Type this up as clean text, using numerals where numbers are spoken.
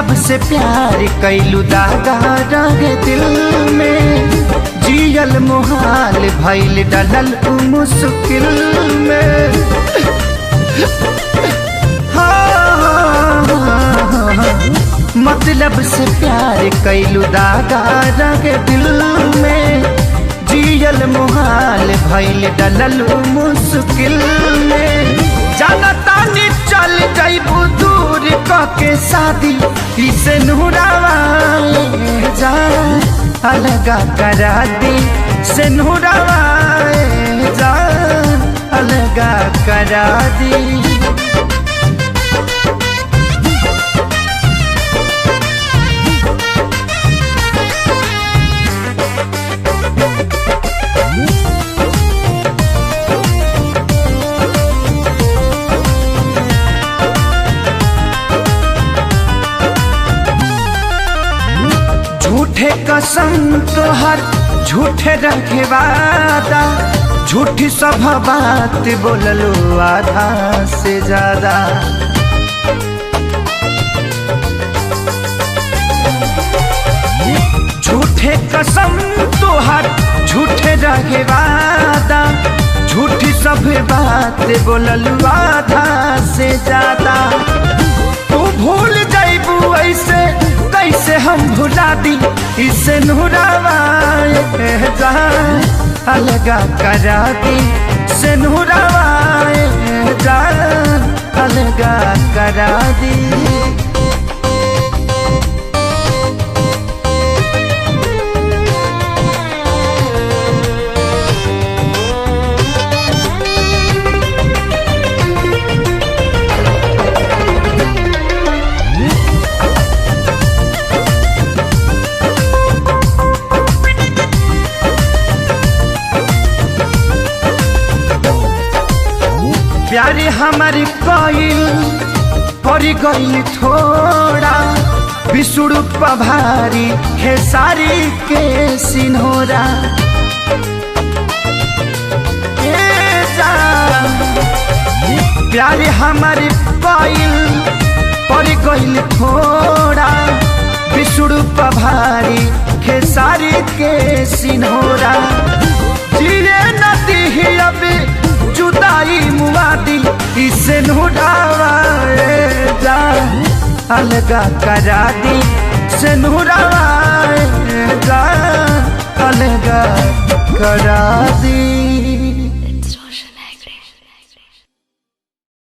मतलब से प्यार कैलू दागा रहे दिल में, जियल मुहाल भइल डलल मुश्किल में। मतलब से प्यार कैलू दागा रहे दिल में, जियल मुहाल भइल डलल मुश्किल में। जानता नी चल जाइबू दूर के शादी इसे नूरावा जा अलगा करा दी, से नूरावा जा अलगा करा दी। झूठे कसम तोहर झूठे रखे वादा, झूठी सब बात बोललो आधा से ज्यादा। झूठे कसम तोहर झूठे रखे वादा, झूठी सब बात बोललो आधा से ज्यादा। तू भूल जाइबू ऐसे कैसे हम भुला दी, इसे नूरावा जा अलगा करा दी, से नूरावा जा अलगा करा दी। प्यारे हमारी कोइल परी गइल थोड़ा, बिसुड़ू पभारी खेसारी के सिन्होरा। प्यारे हमारी कोइल परी गइल थोड़ा, बिसुड़ू पभारी खेसारी के सिन्होरा। जीरे नदी ही अभी जुदाई मुआदी, इसे नूरावा जा अलगा करा दी, से नूरावा जा अलगा करा दी।